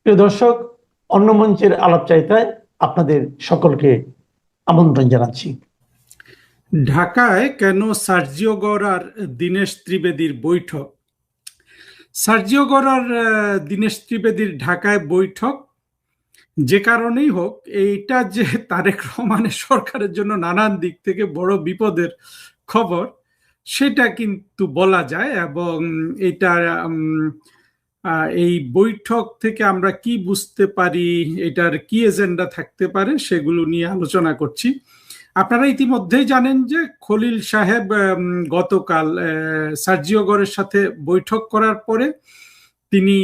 প্রিয় দর্শক, অন্য মঞ্চের আলাপচারিতায় আপনাদের সকলকে আমন্ত্রণ জানাচ্ছি। ঢাকায় কেন সার্জিও গড় আর দীনেশ ত্রিবেদীর বৈঠক? সার্জিও গড় আর দীনেশ ত্রিবেদীর ঢাকায় বৈঠক যে কারণেই হোক, এইটা যে তারেক রহমানের সরকারের জন্য নানান দিক থেকে বড় বিপদের খবর সেটা কিন্তু বলা যায়। এবং এটা এই বৈঠক থেকে আমরা কি বুঝতে পারি, এটার কি এজেন্ডা থাকতে পারে, সেগুলো নিয়ে আলোচনা করছি। আপনারা ইতিমধ্যেই জানেন যে খলিল সাহেব গতকাল সার্জিও গড়ের সাথে বৈঠক করার পরে তিনি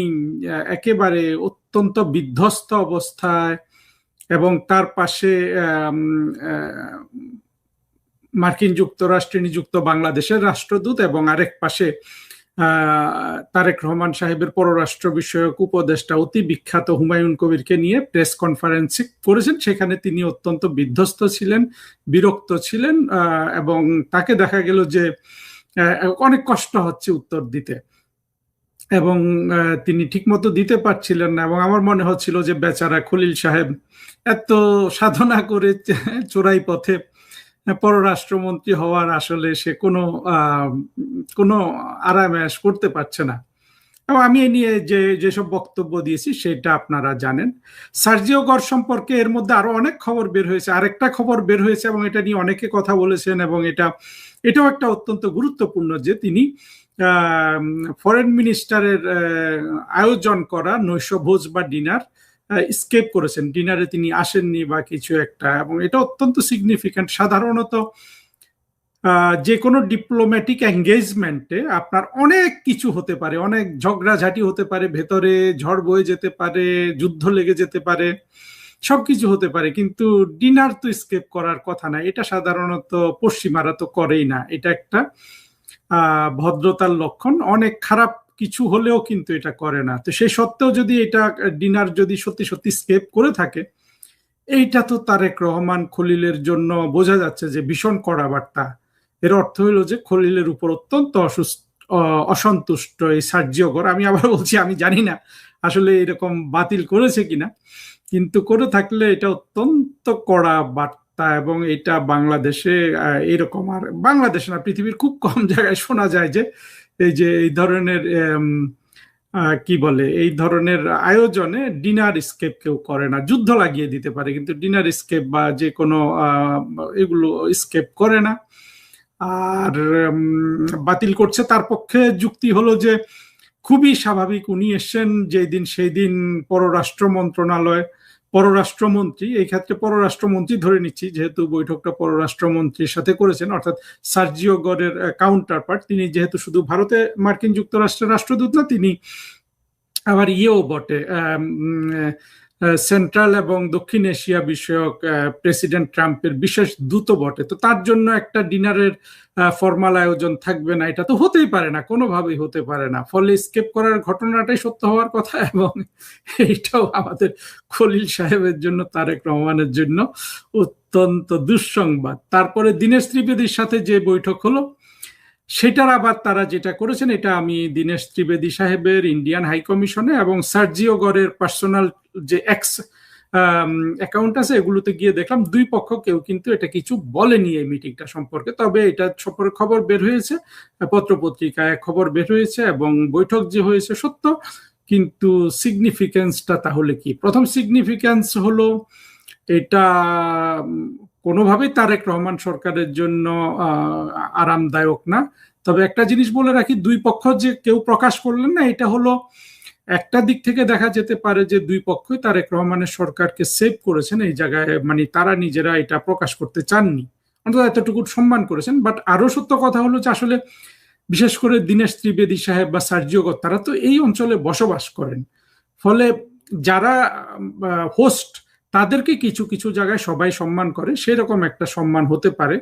একেবারে অত্যন্ত বিধ্বস্ত অবস্থায়, এবং তার পাশে মার্কিন যুক্তরাষ্ট্রে নিযুক্ত বাংলাদেশের রাষ্ট্রদূত, এবং আরেক পাশে তারেক রহমান সাহেবের পররাষ্ট্র বিষয়ক উপদেষ্টা অতি বিখ্যাত হুমায়ুন কবিরকে নিয়ে প্রেস কনফারেন্স করেছেন। সেখানে তিনি অত্যন্ত বিধ্বস্ত ছিলেন, বিরক্ত ছিলেন, এবং তাকে দেখা গেল যে অনেক কষ্ট হচ্ছে উত্তর দিতে, এবং তিনি ঠিকমতো দিতে পারছিলেন না। এবং আমার মনে হচ্ছিল যে বেচারা খলিল সাহেব এত সাধনা করে চোরাই পথে পররাষ্ট্রমন্ত্রী হওয়ার আসলে সে কোনো আরাম-আয়েশ করতে পারছে না। এবং আমি এ নিয়ে যেসব বক্তব্য দিয়েছি সেটা আপনারা জানেন। সার্জিও গড় সম্পর্কে এর মধ্যে আরো অনেক খবর বের হয়েছে, আরেকটা খবর বের হয়েছে এবং এটা নিয়ে অনেকে কথা বলেছেন, এবং এটাও একটা অত্যন্ত গুরুত্বপূর্ণ যে তিনি ফরেন মিনিস্টারের আয়োজন করা নৈশভোজ বা ডিনার স্কেপ করেছেন, ডিনারে তিনি আসেননি বা কিছু একটা। এবং এটা অত্যন্ত সিগনিফিক্যান্ট। সাধারণত যে কোনো ডিপ্লোম্যাটিক এঙ্গেজমেন্টে আপনার অনেক কিছু হতে পারে, অনেক ঝগড়াঝাটি হতে পারে, ভেতরে ঝড় বয়ে যেতে পারে, যুদ্ধ লেগে যেতে পারে, সবকিছু হতে পারে, কিন্তু ডিনার তো স্কেপ করার কথা না। এটা সাধারণত পশ্চিমারা তো করেই না। এটা একটা ভদ্রতার লক্ষণ। অনেক খারাপ কিছু হলেও কিন্তু এটা করে না। তো সেই সত্ত্বেও যদি এটা ডিনার যদি সত্যি সত্যি স্কেপ করে থাকে, এইটা তো তারেক রহমান খলিলের জন্য বোঝা যাচ্ছে যে ভীষণ কড়া বার্তা। এর অর্থ হলো যে খলিলের উপর অত্যন্ত অসন্তুষ্ট এই সার্জিও গড়। আমি আবার বলছি, আমি জানি না আসলে এরকম বাতিল করেছে কিনা, কিন্তু করে থাকলে এটা অত্যন্ত কড়া বার্তা। এবং এটা বাংলাদেশে এরকম, আর বাংলাদেশে না, পৃথিবীর খুব কম জায়গায় শোনা যায় যে এই ধরনের কি বলে, এই ধরনের আয়োজনে ডিনার স্কেপ কেউ করে না। যুদ্ধ লাগিয়ে দিতে পারে, কিন্তু ডিনার স্কেপ বা যে কোনো এগুলো স্কেপ করে না। আর বাতিল করছে, তার পক্ষে যুক্তি হলো যে খুবই স্বাভাবিক, উনি এসছেন যেই দিন সেই দিন পররাষ্ট্র মন্ত্রণালয়, পররাষ্ট্রমন্ত্রী, এই ক্ষেত্রে পররাষ্ট্রমন্ত্রী ধরে নিচ্ছি যেহেতু বৈঠকটা পররাষ্ট্রমন্ত্রীর সাথে করেছেন, অর্থাৎ সার্জিও গড়ের কাউন্টার পার্ট। তিনি যেহেতু শুধু ভারতে মার্কিন যুক্তরাষ্ট্রের রাষ্ট্রদূত না, তিনি আবার ইয়েও বটে, সেন্ট্রাল এবং দক্ষিণ এশিয়া বিষয়ক প্রেসিডেন্ট ট্রাম্পের বিশেষ দূত বটে। তো তার জন্য একটা ডিনারের ফর্মাল আয়োজন থাকবে না, এটা তো হতেই পারে না, কোনোভাবেই হতে পারে না। ফলে স্কেপ করার ঘটনাটাই সত্য হওয়ার কথা। এবং এইটাও আমাদের খলিল সাহেবের জন্য, তারেক রহমানের জন্য অত্যন্ত দুঃসংবাদ। তারপরে দীনেশ ত্রিবেদীর সাথে যে বৈঠক হলো, সেটার আবার তারা যেটা করেছেন, এটা আমি দীনেশ ত্রিবেদী সাহেবের ইন্ডিয়ান হাই কমিশনে এবং সার্জিও গড়ের পার্সোনাল যে এক্স অ্যাকাউন্ট আছে এগুলোতে গিয়ে দেখলাম, দুই পক্ষ কেউ কিন্তু এটা কিছু বলেনি এই মিটিংটা সম্পর্কে। তবে এটা সম্পর্কে খবর বের হয়েছে, পত্রপত্রিকায় খবর বের হয়েছে, এবং বৈঠক যে হয়েছে সত্য। কিন্তু সিগনিফিকেন্সটা তাহলে কি? প্রথম সিগনিফিকেন্স হলো এটা কোনোভাবেই তারেক রহমান সরকারের জন্য আরামদায়ক না। তবে একটা জিনিস বলে রাখি, দুই পক্ষ যে কেউ প্রকাশ করলেন না, এটা হলো একটা দিক থেকে দেখা যেতে পারে যে দুই পক্ষই তারেক রহমানের সরকারকে সেভ করেছেন এই জায়গায়, মানে তারা নিজেরা এটা প্রকাশ করতে চাননি, অন্তত এতটুকু সম্মান করেছেন। বাট আরো সত্য কথা হলো যে আসলে বিশেষ করে দীনেশ ত্রিবেদী সাহেব বা সার্জিও গড়, তারা তো এই অঞ্চলে বসবাস করেন। ফলে যারা হোস্ট, তাদেরকে কিছু কিছু জায়গায় সবাই সম্মান করে, সেরকম একটা সম্মান হতে পারে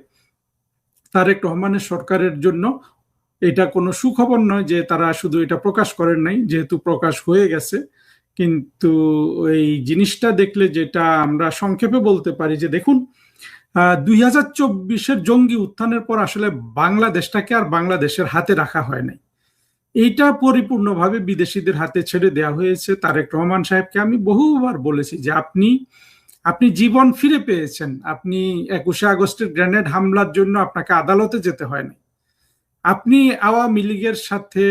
তারেক রহমানের সরকারের জন্য। এটা কোনো সুখবর নয় যে তারা শুধু এটা প্রকাশ করেন নাই, যেহেতু প্রকাশ হয়ে গেছে। কিন্তু এই জিনিসটা দেখলে যেটা আমরা সংক্ষেপে বলতে পারি যে দেখুন, 2024-এর জঙ্গি উত্থানের পর আসলে বাংলাদেশটাকে আর বাংলাদেশের হাতে রাখা হয় নাই। এইটা পরিপূর্ণভাবে বিদেশিদের হাতে ছেড়ে দেওয়া হয়েছে। তারেক রহমান সাহেবকে আমি বহুবার বলেছি যে আপনি জীবন ফিরে পেয়েছেন, আপনি 21শে আগস্টের গ্রেনেড হামলার জন্য আপনাকে আদালতে যেতে হয় না। আপনি আওয়ামী লীগের সাথে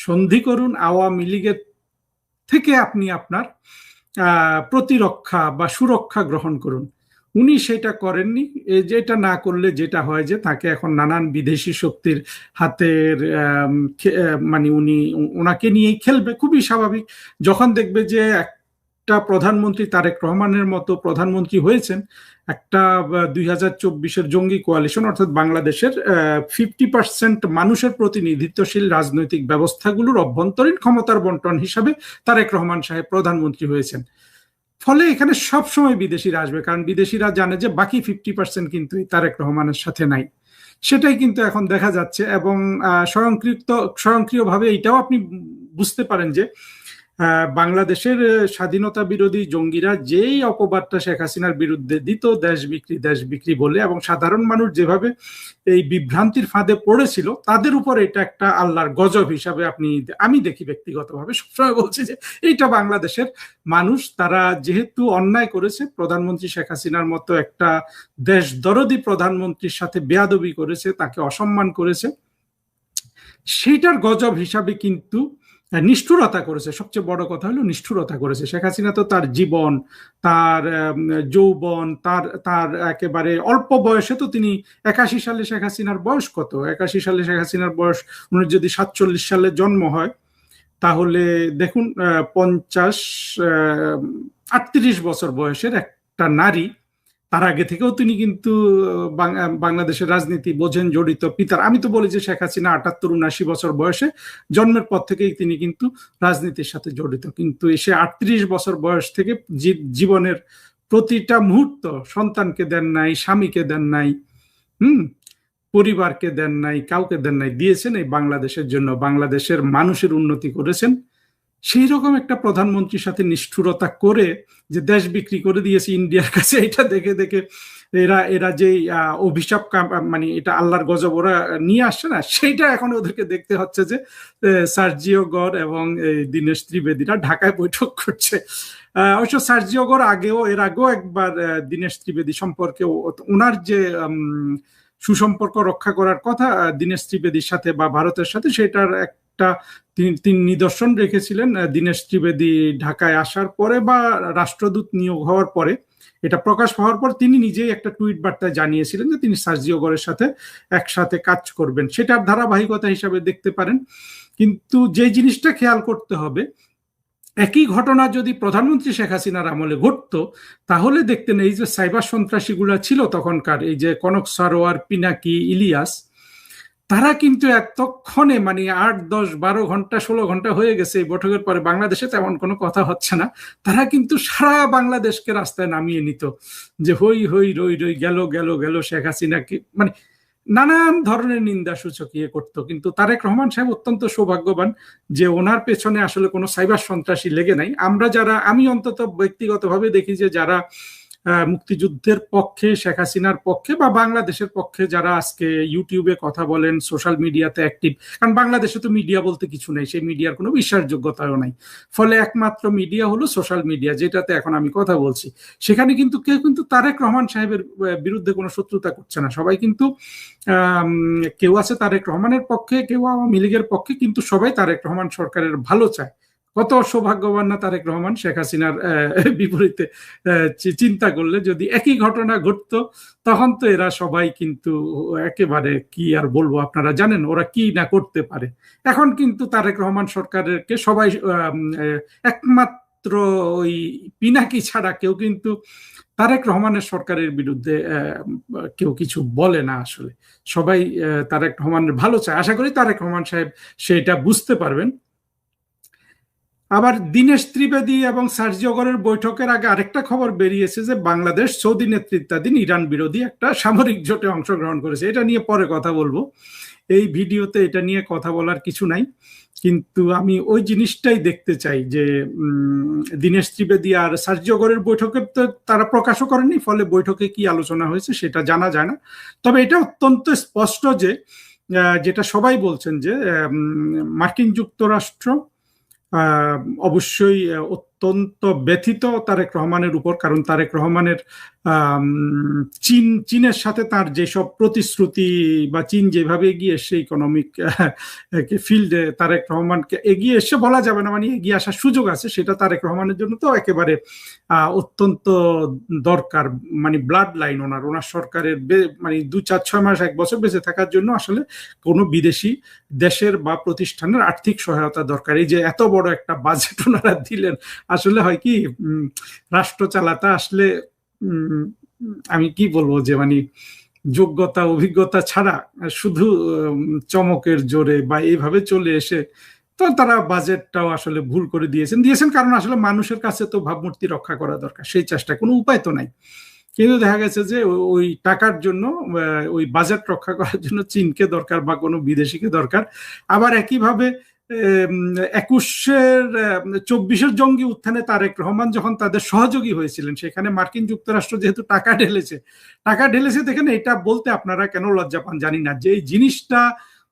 সন্ধি করুন, আওয়ামী লীগের থেকে আপনি আপনার প্রতিরক্ষা বা সুরক্ষা গ্রহণ করুন। উনি সেটা করেননি। যেটা না করলে যেটা হয় যে তাকে এখন নানান বিদেশি শক্তির হাতের মানে ওনাকে নিয়েই খেলবে, খুবই স্বাভাবিক। যখন দেখবে যে একটা প্রধানমন্ত্রী তারেক রহমানের মতো প্রধানমন্ত্রী হয়েছেন, একটা 2024-এর জঙ্গি কোয়ালিশন অর্থাৎ বাংলাদেশের 50% মানুষের প্রতিনিধিত্বশীল রাজনৈতিক ব্যবস্থাগুলোর অভ্যন্তরীণ ক্ষমতার বন্টন হিসাবে তারেক রহমান সাহেব প্রধানমন্ত্রী হয়েছেন। ফলে এখানে সবসময় বিদেশিরা আসবে, কারণ বিদেশিরা জানে যে বাকি 50% কিন্তু তারেক রহমানের সাথে নাই। সেটাই কিন্তু এখন দেখা যাচ্ছে। এবং স্বয়ংক্রিয়ভাবে এইটাও আপনি বুঝতে পারেন যে বাংলাদেশের স্বাধীনতা বিরোধী জঙ্গিরা যেই অপবাদটা শেখ হাসিনার বিরুদ্ধে দিত, দেশ বিক্রি বলে, এবং সাধারণ মানুষ যেভাবে এই বিভ্রান্তির ফাঁদে পড়েছিল, তাদের উপর এটা একটা আল্লাহর গজব হিসাবে আমি দেখি ব্যক্তিগতভাবে। সবসময় বলছি যে এইটা বাংলাদেশের মানুষ, তারা যেহেতু অন্যায় করেছে, প্রধানমন্ত্রী শেখ হাসিনার মতো একটা দেশদরদী প্রধানমন্ত্রীর সাথে বেয়াদবি করেছে, তাকে অসম্মান করেছে, সেইটার গজব হিসাবে কিন্তু নিষ্ঠুরতা করেছে। সবচেয়ে বড় কথা হলো নিষ্ঠুরতা করেছে। শেখ হাসিনা তো তার জীবন, তার যৌবন, তার একেবারে অল্প বয়সে তো তিনি 81 সালে শেখ হাসিনার বয়স কত? 81 সালে শেখ হাসিনার বয়স, উনি যদি 47 সালে জন্ম হয় তাহলে দেখুন 38 বছর বয়সের একটা নারী, তার আগে থেকেও তিনি কিন্তু বাংলাদেশের রাজনীতি বোঝেন, জড়িত। পিতার, আমি তো বলি যে শেখ হাসিনা 78-79 বছর বয়সে জন্মের পর থেকেই তিনি কিন্তু রাজনীতির সাথে জড়িত, কিন্তু এসে 38 বছর বয়স থেকে জীবনের প্রতিটা মুহূর্ত সন্তানকে দেন নাই, স্বামীকে দেন নাই, পরিবারকে দেন নাই, কাউকে দেন নাই, দিয়েছেন এই বাংলাদেশের জন্য, বাংলাদেশের মানুষের উন্নতি করেছেন। সেই রকম একটা প্রধানমন্ত্রীর সাথে নিষ্ঠুরতা করে যে দেশ বিক্রি করে দিয়েছে ইন্ডিয়ার কাছে, এটা দেখে দেখে এরা যে অভিশাপ, মানে এটা আল্লাহর গজব ওরা নিয়ে আসছে না, সেইটা এখন ওদেরকে দেখতে হচ্ছে যে সার্জিও গর এবং দীনেশ ত্রিবেদীরা ঢাকায় বৈঠক করছে। অবশ্য সার্জিও গর এর আগেও একবার দীনেশ ত্রিবেদী সম্পর্কে, ওনার যে সুসম্পর্ক রক্ষা করার কথা দীনেশ ত্রিবেদীর সাথে বা ভারতের সাথে, সেটার একটা তিনি নিদর্শন রেখেছিলেন দীনেশ ত্রিবেদী ঢাকায় আসার পরে বা রাষ্ট্রদূত নিয়োগ হওয়ার পরে। এটা প্রকাশ হওয়ার পর তিনি নিজেই একটা টুইট বার্তায় জানিয়েছিলেন যে তিনি সার্জিও গরের সাথে একসাথে কাজ করবেন। সেটার ধারাবাহিকতা হিসাবে দেখতে পারেন। কিন্তু যে জিনিসটা খেয়াল করতে হবে, একই ঘটনা যদি প্রধানমন্ত্রী শেখ হাসিনার আমলে ঘটতো, তাহলে দেখতেন এই যে সাইবার সন্ত্রাসীগুলো ছিল তখনকার, এই যে কনক সারোয়ার, পিনাকি, ইলিয়াস, তারা কিন্তু এতক্ষণে, মানে 8, 10, 12 ঘন্টা 16 ঘন্টা হয়ে গেছে এই বৈঠকের পরে, বাংলাদেশে তেমন কোনো কথা হচ্ছে না, তারা কিন্তু সারা বাংলাদেশকে রাস্তায় নামিয়ে নিত যে হই হই রই রই গেল গেল গেল শেখ হাসিনাকে, মানে নানান ধরনের নিন্দা সূচক ইয়ে করতো। কিন্তু তারেক রহমান সাহেব অত্যন্ত সৌভাগ্যবান যে ওনার পেছনে আসলে কোনো সাইবার সন্ত্রাসী লেগে নাই। আমি অন্তত ব্যক্তিগতভাবে দেখি যে যারা মুক্তিযুদ্ধের পক্ষে, শেখ হাসিনার পক্ষে বা বাংলাদেশের পক্ষে যারা আজকে ইউটিউবে কথা বলেন, সোশ্যাল মিডিয়াতে অ্যাক্টিভ, কারণ বাংলাদেশে তো মিডিয়া বলতে কিছু নেই, সেই মিডিয়ার কোনো বিশ্বাসযোগ্যতাও নাই, ফলে একমাত্র মিডিয়া হলো সোশ্যাল মিডিয়া, যেটাতে এখন আমি কথা বলছি। সেখানে কিন্তু কেউ কিন্তু তারেক রহমান সাহেবের বিরুদ্ধে কোনো শত্রুতা করছে না, সবাই কিন্তু কেউ আছে তারেক রহমানের পক্ষে, কেউ আওয়ামী লীগের পক্ষে, কিন্তু সবাই তারেক রহমান সরকারের ভালো চায়। কত সৌভাগ্যবান না তারেক রহমান শেখ হাসিনার বিপরীতে। চিন্তা করলে যদি একই ঘটনা ঘটতো, তখন তো এরা সবাই কিন্তু একেবারে, কি আর বলবো, আপনারা জানেন ওরা কি না করতে পারে। এখন কিন্তু তারেক রহমান সরকারকে সবাই একমাত্র ওই পিনাকি ছাড়া কেউ কিন্তু তারেক রহমানের সরকারের বিরুদ্ধে কেউ কিছু বলে না। আসলে সবাই তারেক রহমানের ভালো চায়। আশা করি তারেক রহমান সাহেব সেটা বুঝতে পারবেন। আবার দীনেশ ত্রিবেদী এবং সার্জিও গরের বৈঠকের আগে আরেকটা খবর বেরিয়েছে যে বাংলাদেশ সৌদি নেতৃত্বাধীন ইরান বিরোধী একটা সামরিক জোটে অংশগ্রহণ করেছে। এটা নিয়ে পরে কথা বলবো, এই ভিডিওতে এটা নিয়ে কথা বলার কিছু নাই। কিন্তু আমি ওই জিনিসটাই দেখতে চাই যে দীনেশ ত্রিবেদী আর সার্জিও গরের বৈঠকে তো তারা প্রকাশও করেনি, ফলে বৈঠকে কি আলোচনা হয়েছে সেটা জানা যায় না। তবে এটা অত্যন্ত স্পষ্ট যে যেটা সবাই বলছেন যে মার্কিন যুক্তরাষ্ট্র আহ, অবশ্যই অত্যন্ত ব্যথিত তারেক রহমানের উপর, কারণ তারেক রহমানের চীনের সাথে তার যেসব প্রতিশ্রুতি বা চীন যেভাবে এগিয়ে এসে ইকোনমিক ফিল্ডে তারেক রহমানকে এগিয়ে এসে বলা যাবে না, মানে এগিয়ে আসার সুযোগ আছে, সেটা তারেক রহমানের জন্য তো একেবারে অত্যন্ত দরকার। মানে ব্লাড লাইন ওনার ওনার সরকারের মানে 2, 4, 6 মাস 1 বছর বেঁচে থাকার জন্য আসলে কোনো বিদেশি দেশের বা প্রতিষ্ঠানের আর্থিক সহায়তা দরকার। এই যে এত বড় একটা বাজেট ওনারা দিলেন, আসলে হয় কি রাষ্ট্র চালাতে আসলে আমি কি বলবো যে মানে যোগ্যতা অভিজ্ঞতা ছাড়া শুধু চমকের জোরে বা এইভাবে চলে এসে তো তারা বাজেটটাও আসলে ভুল করে দিয়েছেন কারণ আসলে মানুষের কাছে তো ভাবমূর্তি রক্ষা করা দরকার, সেই চেষ্টা কোনো উপায় তো নাই। কিন্তু দেখা গেছে যে ওই টাকার জন্য ওই বাজেট রক্ষা করার জন্য চীনকে দরকার বা কোনো বিদেশিকে দরকার। আবার একইভাবে 24-এর জঙ্গি উত্থানে তারেক রহমান যখন তাদের সহযোগী হয়েছিলেন, সেখানে মার্কিন যুক্তরাষ্ট্র যেহেতু টাকা ঢেলেছে দেখেন, এটা বলতে আপনারা কেন লজ্জা পান জানি না, যে এই জিনিসটা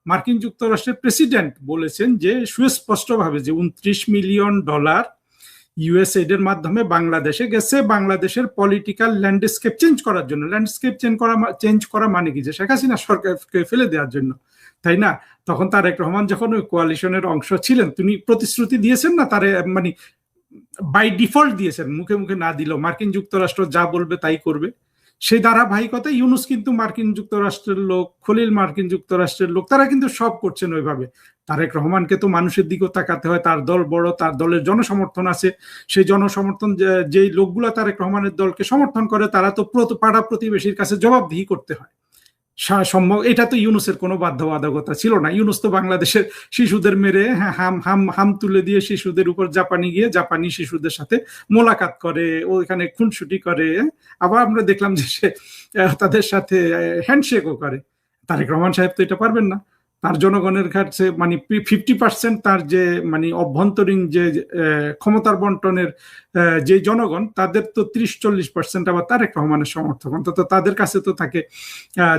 মার্কিন যুক্তরাষ্ট্রের প্রেসিডেন্ট বলেছেন যে সুস্পষ্টভাবে যে $29 মিলিয়ন ইউএসএইড এর মাধ্যমে বাংলাদেশে গেছে বাংলাদেশের পলিটিক্যাল ল্যান্ডস্কেপ চেঞ্জ করার জন্য। ল্যান্ডস্কেপ চেঞ্জ করা মানে কি, যে শেখ হাসিনা সরকারকে ফেলে দেওয়ার জন্য, তাই না? তখন তারেক রহমান যখন ওই কোয়ালিশনের অংশ ছিলেন, তিনি প্রতিশ্রুতি দিয়েছেন না, তারে মানে বাই ডিফল্ট দিয়েছেন, মুখে মুখে না দিলেও মার্কিন যুক্তরাষ্ট্র যা বলবে তাই করবে। সেই ধারাবাহিকতা ইউনুস কিন্তু মার্কিন যুক্তরাষ্ট্রের লোক, খলিল মার্কিন যুক্তরাষ্ট্রের লোক, তারা কিন্তু সব করছেন ওইভাবে। তারেক রহমানকে তো মানুষের দিকেও তাকাতে হয়, তার দল বড়, তার দলের জনসমর্থন আছে, সেই জনসমর্থন যেই লোকগুলা তারেক রহমানের দলকে সমর্থন করে তারা তো পাড়া প্রতিবেশীর কাছে জবাবদিহি করতে হয়। সম্ভব এটা তো ইউনুসের কোনো বাধ্যবাধকতা ছিল না। ইউনুস তো বাংলাদেশের শিশুদের মেরে হাম হাম হাম তুলে দিয়ে শিশুদের উপর জাপানি গিয়ে জাপানি শিশুদের সাথে মোলাকাত করে, ওইখানে খুনসুটি করে, আবার আমরা দেখলাম যে সে তাদের সাথে হ্যান্ডশেকও করে। তারেক রহমান সাহেব তো এটা পারবেন না। তার জনগণের কাছে মানে 50% তার যে মানে অভ্যন্তরীণ যে ক্ষমতার বন্টনের যে জনগণ, তাদের তো 30-40% আবার তারেক রহমানের সমর্থক, অন্তত তাদের কাছে তো তাকে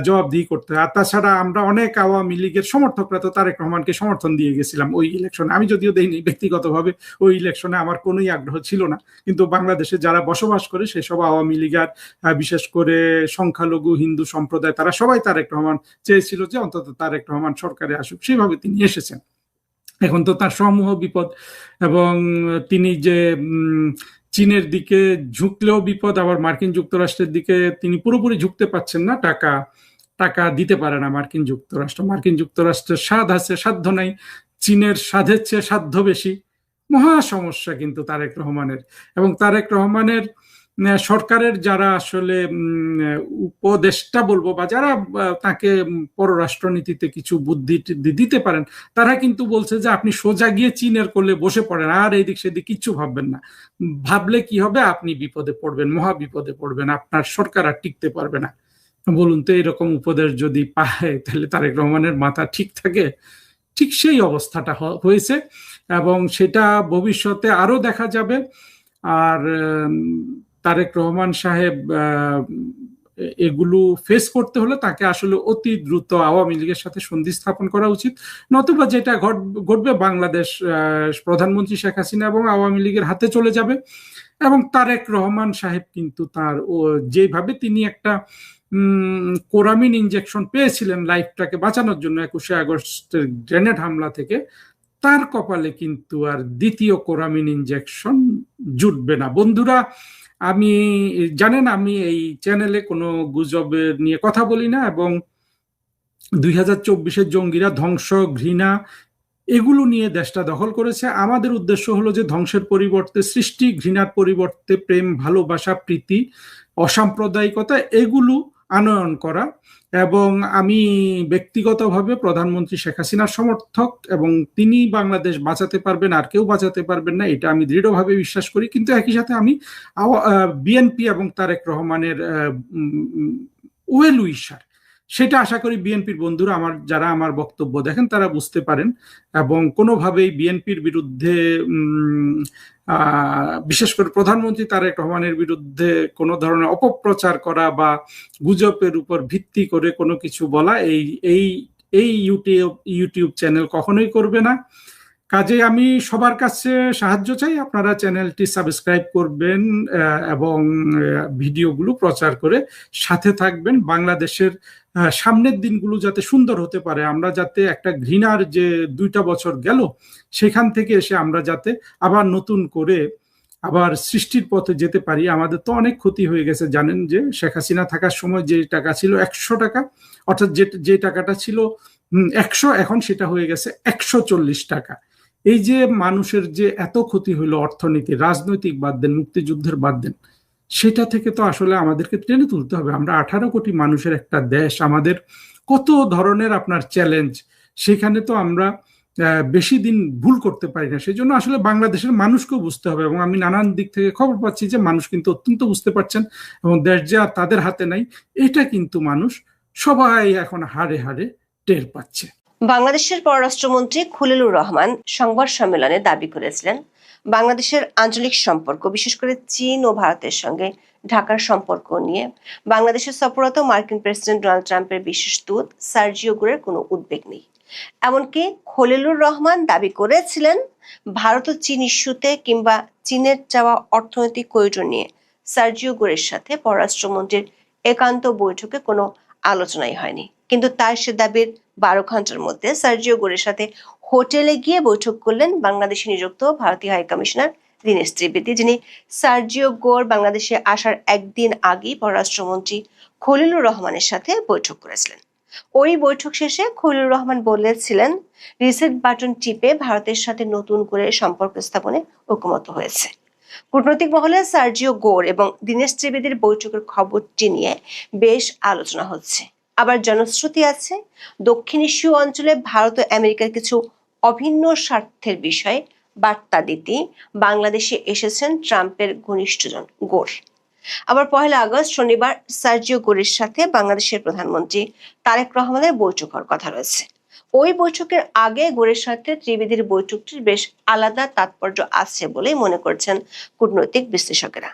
জবাবদিহি করতে হয়। আর তাছাড়া আমরা অনেক আওয়ামী লীগের সমর্থকরা তো তারেক রহমানকে সমর্থন দিয়ে গেছিলাম ওই ইলেকশনে। আমি যদিও দেইনি ব্যক্তিগতভাবে, ওই ইলেকশনে আমার কোনোই আগ্রহ ছিল না, কিন্তু বাংলাদেশে যারা বসবাস করে সেসব আওয়ামী লীগার বিশেষ করে সংখ্যালঘু হিন্দু সম্প্রদায়, তারা সবাই তারেক রহমান চেয়েছিল যে অন্তত তারেক রহমান সরকারে আসুক, সেভাবে তিনি এসেছেন। এখন তো তার সমূহ বিপদ, এবং তিনি যে চীনের দিকে ঝুঁকলেও বিপদ, আবার মার্কিন যুক্তরাষ্ট্রের দিকে তিনি পুরোপুরি ঝুঁকতে পারছেন না, টাকা দিতে পারে না মার্কিন যুক্তরাষ্ট্র। মার্কিন যুক্তরাষ্ট্রের স্বাদ আছে, সাধ্য নাই। চীনের স্বাদের চেয়ে সাধ্য বেশি। মহা সমস্যা কিন্তু তারেক রহমানের। এবং তারেক রহমানের সরকারের যারা আসলে উপদেষ্টা বলবো, বা যারা তাকে পররাষ্ট্রনীতিতে কিছু বুদ্ধি দিতে পারেন, তারা কিন্তু বলছে যে আপনি সোজা গিয়ে চীনের কোলে বসে পড়েন, আর এইদিক সেদিক কিচ্ছু ভাববেন না। ভাবলে কি হবে, আপনি বিপদে পড়বেন, মহা বিপদে পড়বেন, আপনার সরকার আর টিকতে পারবে না। বলুন তো, এরকম উপদেশ যদি পায় তাহলে তারেক রহমানের মাথা ঠিক থাকে? ঠিক সেই অবস্থাটা হয়েছে, এবং সেটা ভবিষ্যতে আরো দেখা যাবে। আর তারেক রহমান সাহেব এগুলো ফেস করতে হলে তাকে আসলে অতি দ্রুত আওয়ামী লীগের সাথে সন্ধি স্থাপন করা উচিত, নতুবা যেটা ঘটবে, বাংলাদেশ প্রধানমন্ত্রী শেখ হাসিনা এবং আওয়ামী লীগের হাতে চলে যাবে। এবং তারেক রহমান সাহেব কিন্তু তার যেভাবে তিনি একটা কোরামিন ইনজেকশন পেয়েছিলেন লাইফটাকে বাঁচানোর জন্য 21শে আগস্টের গ্রেনেড হামলা থেকে, তার কপালে কিন্তু আর দ্বিতীয় কোরামিন ইনজেকশন জুটবে না। বন্ধুরা, আমি জানেন আমি এই চ্যানেলে কোনো গুজবের নিয়ে কথা বলি না, এবং 2024-এর জঙ্গিরা ধ্বংস, ঘৃণা এগুলো নিয়ে দেশটা দখল করেছে। আমাদের উদ্দেশ্য হলো যে ধ্বংসের পরিবর্তে সৃষ্টি, ঘৃণার পরিবর্তে প্রেম, ভালোবাসা, প্রীতি, অসাম্প্রদায়িকতা এগুলো আনয়ন করা। এবং আমি ব্যক্তিগতভাবে প্রধানমন্ত্রী শেখ হাসিনার সমর্থক, এবং তিনি বাংলাদেশ বাঁচাতে পারবেন, আর কেউ বাঁচাতে পারবেন না, এটা আমি দৃঢ়ভাবে বিশ্বাস করি। কিন্তু একই সাথে আমি বিএনপি এবং তারেক রহমানের ওয়েল উইশার, সেটা আশা করি বিএনপির বন্ধুরা যারা আমার বক্তব্য দেখেন তারা বুঝতে পারেন, এবং কোনোভাবেই বিএনপির বিরুদ্ধে বিশেষ করে প্রধানমন্ত্রী তারেক রহমানের বিরুদ্ধে কোনো ধরনের অপপ্রচার করা বা গুজবের উপর ভিত্তি করে কোনো কিছু বলা, এই ইউটিউব চ্যানেল কখনোই করবে না। কাজে আমি সবার কাছে সাহায্য চাই, আপনারা চ্যানেলটি সাবস্ক্রাইব করবেন এবং ভিডিওগুলো প্রচার করে সাথে থাকবেন। বাংলাদেশের সামনের দিনগুলো যাতে সুন্দর হতে পারে, আমরা যাতে একটা ঘৃণার যে 2টা বছর গেল সেখান থেকে এসে আমরা যাতে আবার নতুন করে আবার সৃষ্টির পথে যেতে পারি। আমাদের তো অনেক ক্ষতি হয়ে গেছে, জানেন যে শেখ হাসিনা থাকার সময় যে টাকা ছিল 100 টাকা, অর্থাৎ যে টাকাটা ছিল 100, এখন সেটা হয়ে গেছে 140 টাকা। এই যে মানুষের যে এত ক্ষতি হলো, অর্থনীতি, রাজনৈতিক বাদ দেন, মুক্তিযুদ্ধের বাদ দেন, সেটা থেকে তো আসলে আমাদেরকে টেনে তুলতে হবে। আমরা 18 কোটি মানুষের একটা দেশ, আমাদের কত ধরনের আপনার চ্যালেঞ্জ, সেখানে তো আমরা বেশি দিন ভুল করতে পারি না। সেই জন্য আসলে বাংলাদেশের মানুষকেও বুঝতে হবে, এবং আমি নানান দিক থেকে খবর পাচ্ছি যে মানুষ কিন্তু অত্যন্ত বুঝতে পারছেন, এবং দেশ যে আর তাদের হাতে নাই এটা কিন্তু মানুষ সবাই এখন হাড়ে হাড়ে টের পাচ্ছে। বাংলাদেশের পররাষ্ট্রমন্ত্রী খলিলুর রহমান সংবাদ সম্মেলনে দাবি করেছিলেন, বাংলাদেশের আঞ্চলিক সম্পর্ক, বিশেষ করে চীন ও ভারতের সঙ্গে ঢাকার সম্পর্ক নিয়ে বাংলাদেশের সফররত মার্কিন প্রেসিডেন্ট ডোনাল্ড ট্রাম্পের বিশেষ দূত সার্জিও গোরের কোনো উদ্বেগ নেই। এমনকি খলিলুর রহমান দাবি করেছিলেন, ভারত ও চীন ইস্যুতে কিংবা চীনের চাওয়া অর্থনৈতিক করিডোর নিয়ে সার্জিও গোরের সাথে পররাষ্ট্রমন্ত্রীর একান্ত বৈঠকে কোনো আলোচনাই হয়নি। কিন্তু তার সে দাবির 12 ঘন্টার মধ্যে সার্জিও গোরের সাথে হোটেলে গিয়ে বৈঠক করলেন বাংলাদেশে নিযুক্ত ভারতীয় হাইকমিশনার দীনেশ ত্রিবেদী, যিনি সার্জিও গোর বাংলাদেশে আসার একদিন আগেই পররাষ্ট্রমন্ত্রী খলিলুর রহমানের সাথে বৈঠক করেছিলেন। ওই বৈঠক শেষে খলিলুর রহমান বলেছিলেন, রিসেট বাটন টিপে ভারতের সাথে নতুন করে সম্পর্ক স্থাপনে ঐকমত্য হয়েছে। কূটনৈতিক মহলে সার্জিও গোর এবং দীনেশ ত্রিবেদীর বৈঠকের খবরটি নিয়ে বেশ আলোচনা হচ্ছে। আবার জনশ্রুতি আছে, দক্ষিণ এশীয় অঞ্চলে ভারত ও আমেরিকার কিছু অভিন্ন স্বার্থের বিষয়ে বার্তা দিতে বাংলাদেশে এসেছেন ট্রাম্পের ঘনিষ্ঠজন গোর। আবার 1 আগস্ট শনিবার সার্জিও গোরের সাথে বাংলাদেশের প্রধানমন্ত্রী তারেক রহমানের বৈঠক হওয়ার কথা রয়েছে। ওই বৈঠকের আগে গোরের সাথে ত্রিবেদীর বৈঠকটির বেশ আলাদা তাৎপর্য আছে বলে মনে করছেন কূটনৈতিক বিশ্লেষকেরা।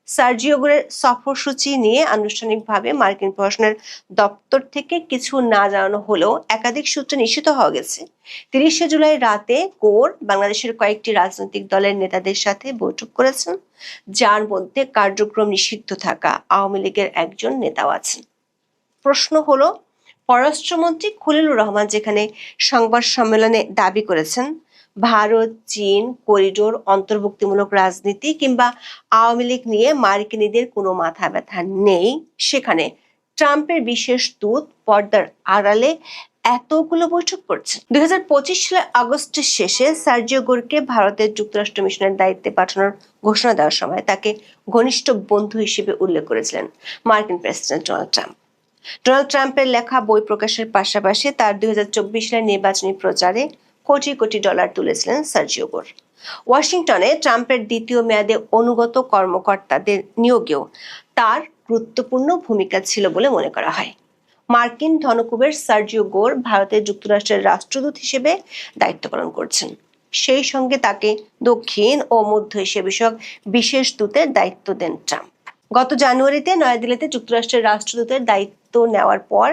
সার্জিও গোরের সফরসূচি নিয়ে আনুষ্ঠানিকভাবে মার্কিন প্রশাসনের দপ্তর থেকে কিছু না জানানো হলেও একাধিক সূত্রে নিশ্চিত হওয়া গেছে, 30শে জুলাই রাতে গোর বাংলাদেশের কয়েকটি রাজনৈতিক দলের নেতাদের সাথে বৈঠক করেছেন, যার মধ্যে কার্যক্রম নিষিদ্ধ থাকা আওয়ামী লীগের একজন নেতাও আছেন। প্রশ্ন হলো, পররাষ্ট্রমন্ত্রী খলিলুর রহমান যেখানে সংবাদ সম্মেলনে দাবি করেছেন ভারত চীন করিডোর, অন্তর্ভুক্তিমূলক রাজনীতি কিংবা আওয়ামী লীগ নিয়ে মার্কিনীদের কোনো মাথা ব্যথা নেই, সেখানে ট্রাম্পের বিশেষ দূত পর্দার আড়ালে এতগুলো বৈঠক করছেন। 2025 সালের আগস্টের শেষে সার্জিও গোরকে ভারতের যুক্তরাষ্ট্র মিশনের দায়িত্বে পাঠানোর ঘোষণা দেওয়ার সময় তাকে ঘনিষ্ঠ বন্ধু হিসেবে উল্লেখ করেছিলেন মার্কিন প্রেসিডেন্ট ডোনাল্ড ট্রাম্প। ডোনাল্ড ট্রাম্পের লেখা বই প্রকাশের পাশাপাশি তার 2024 সালের নির্বাচনী প্রচারে কোটি কোটি ডলার তুলেছিলেন সার্জিও গোর। ওয়াশিংটনে ট্রাম্পের দ্বিতীয় মেয়াদে অনুগত কর্মকর্তাদের নিয়োগেও তার গুরুত্বপূর্ণ ভূমিকা ছিল বলে মনে করা হয়। মার্কিন ধনকুবের সার্জিও গোর ভারতের যুক্তরাষ্ট্রের রাষ্ট্রদূত হিসেবে দায়িত্ব পালন করছেন। সেই সঙ্গে তাকে দক্ষিণ ও মধ্য এশিয়া বিষয়ক বিশেষ দূতের দায়িত্ব দেন ট্রাম্প। গত জানুয়ারিতে নয়াদিল্লিতে যুক্তরাষ্ট্রের রাষ্ট্রদূতের দায়িত্ব নেওয়ার পর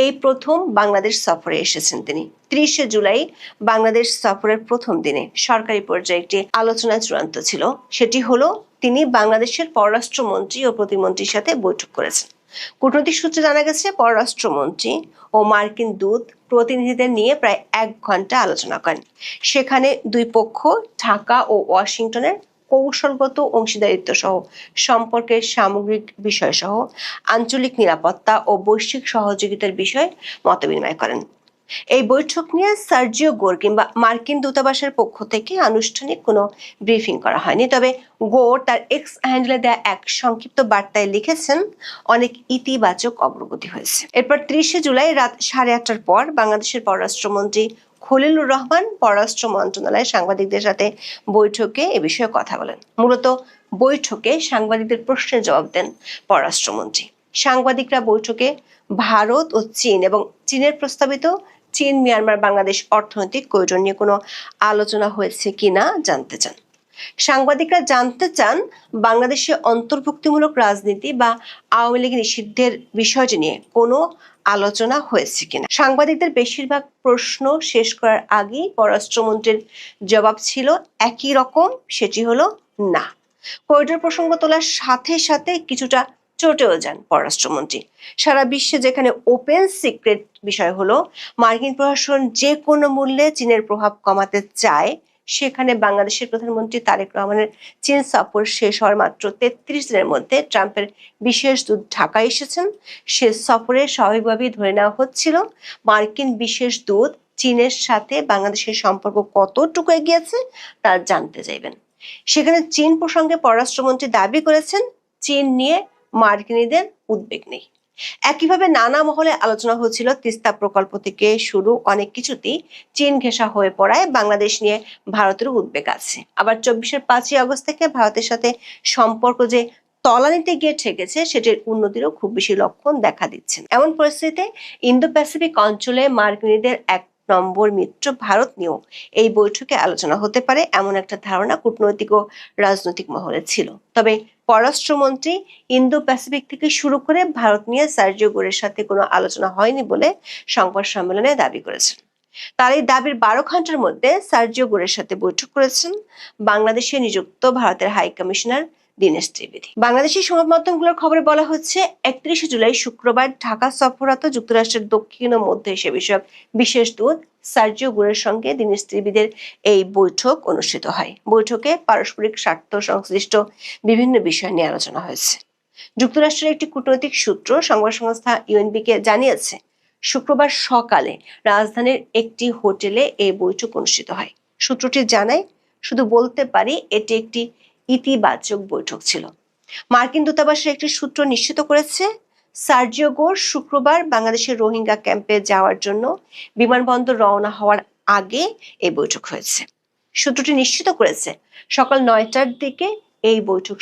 এই প্রথম বাংলাদেশ সফরে এসেছেন তিনি। 30শে জুলাই বাংলাদেশ সফরের প্রথম দিনে সরকারি পর্যায়ে একটি আলোচনা চূড়ান্ত ছিল। সেটি হলো, তিনি বাংলাদেশের পররাষ্ট্রমন্ত্রী ও প্রতিমন্ত্রীর সাথে বৈঠক করেছেন। কূটনৈতিক সূত্রে জানা গেছে, পররাষ্ট্রমন্ত্রী ও মার্কিন দূত প্রতিনিধিদের নিয়ে প্রায় 1 ঘন্টা আলোচনা করেন। সেখানে দুই পক্ষ ঢাকা ও ওয়াশিংটনের কৌশলগত অংশীদারিত্ব সহ সম্পর্কের সামগ্রিক বিষয় সহ আঞ্চলিক নিরাপত্তা ও বৈশ্বিক সহযোগিতার বিষয়ে মতবিনিময় করেন। এই বৈঠক নিয়ে সার্জিও গোর কিংবা মার্কিন দূতাবাসের পক্ষ থেকে আনুষ্ঠানিক কোনো ব্রিফিং করা হয়নি। তবে গোর তার এক্স হ্যান্ডেলে দেয়া এক সংক্ষিপ্ত বার্তায় লিখেছেন, অনেক ইতিবাচক অগ্রগতি হয়েছে। এরপর 30শে জুলাই রাত 8:30টার পর বাংলাদেশের পররাষ্ট্রমন্ত্রী খলিলুর রহমান পররাষ্ট্র মন্ত্রণালয়ের সাংবাদিকদের সাথে বৈঠকে এ বিষয়ে কথা বলেন। মূলত বৈঠকে সাংবাদিকদের প্রশ্নের জবাব দেন পররাষ্ট্রমন্ত্রী। সাংবাদিকরা বৈঠকে ভারত ও চীন এবং চীনের প্রস্তাবিত চীন মিয়ানমার বাংলাদেশ অর্থনৈতিক করিডোর নিয়ে কোনো আলোচনা হয়েছে কিনা জানতে চান। সাংবাদিকরা জানতে চান বাংলাদেশে অন্তর্ভুক্তিমূলক রাজনীতি বা আওয়ামী লীগ নিষিদ্ধের বিষয়টি নিয়ে কোনো আলোচনা হয়েছে কিনা। সাংবাদিকদের বেশিরভাগ প্রশ্ন শেষ করার আগেই পররাষ্ট্রমন্ত্রীর জবাব ছিল একই রকম, সেটি হলো না। করিডোর প্রসঙ্গ তোলার সাথে সাথে কিছুটা চটেও যান পররাষ্ট্রমন্ত্রী। সারা বিশ্বে যেখানে ওপেন সিক্রেট বিষয় হলো মার্কিন প্রশাসন যে কোনো মূল্যে চীনের প্রভাব কমাতে চায়, সেখানে বাংলাদেশের প্রধানমন্ত্রী তারেক রহমানের চীন সফর শেষ হওয়ার মাত্র 33 দিনের মধ্যে ট্রাম্পের বিশেষ দূত ঢাকায় এসেছেন। সে সফরে স্বাভাবিকভাবেই ধরে নেওয়া হচ্ছিল মার্কিন বিশেষ দূত চীনের সাথে বাংলাদেশের সম্পর্ক কতটুকু এগিয়েছে তা জানতে চাইবেন। সেখানে চীন প্রসঙ্গে পররাষ্ট্রমন্ত্রী দাবি করেছেন চীন নিয়ে মার্কিনীদের উদ্বেগ নেই। একইভাবে নানা মহলে আলোচনা হচ্ছিল তিস্তা প্রকল্প থেকে শুরু অনেক কিছুতেই চীন ঘেঁষা হয়ে পড়ায় বাংলাদেশ নিয়ে ভারতের উদ্বেগ আছে। আবার 24-এর 5ই আগস্ট থেকে ভারতের সাথে সম্পর্ক যে তলানিতে গিয়ে ঠেকেছে সেটির উন্নতিরও খুব বেশি লক্ষণ দেখা দিচ্ছে। এমন পরিস্থিতিতে ইন্দো প্যাসিফিক অঞ্চলে মার্কিনীদের 1 নম্বর মিত্র ভারত নিয়েও এই বৈঠকে আলোচনা হতে পারে এমন একটা ধারণা কূটনৈতিক ও রাজনৈতিক মহলে ছিল। তবে পররাষ্ট্রমন্ত্রী ইন্দো প্যাসিফিক থেকে শুরু করে ভারত নিয়ে সার্জিও গোরের সাথে কোনো আলোচনা হয়নি বলে সংবাদ সম্মেলনে দাবি করেছেন। তার এই দাবির 12 ঘন্টার মধ্যে সার্জিও গোরের সাথে বৈঠক করেছেন বাংলাদেশে নিযুক্ত ভারতের হাই কমিশনার দীনেশ ত্রিবেদী। বাংলাদেশি সংবাদ মাধ্যমগুলোর খবরে বলা হচ্ছে 31শে জুলাই শুক্রবার ঢাকা সফররত যুক্তরাষ্ট্রের দক্ষিণ ও মধ্য এশিয়া বিষয়ক বিশেষ দূত সার্জিও গোরের সঙ্গে দীনেশ ত্রিবেদীর এই বৈঠক অনুষ্ঠিত হয়। বৈঠকে পারস্পরিক স্বার্থ সংশ্লিষ্ট বিভিন্ন বিষয় নিয়ে আলোচনা হয়েছে। যুক্তরাষ্ট্রের একটি কূটনৈতিক সূত্র সংবাদ সংস্থা ইউএনবিকে জানিয়েছে শুক্রবার সকালে রাজধানীর একটি হোটেলে এই বৈঠক অনুষ্ঠিত হয়। সূত্রটি জানায়, শুধু বলতে পারি এটি একটি ইতিবাচক বৈঠক ছিল। মার্কিন দূতাবাসের একটি সূত্র নিশ্চিত করেছে সার্জিও গোর শুক্রবার বাংলাদেশের রোহিঙ্গা ক্যাম্পে যাওয়ার জন্য বিমানবন্দর রওনা হওয়ার আগে এই বৈঠক হয়েছে। সূত্রটি নিশ্চিত করেছে সকাল 9টার দিকে এই বৈঠক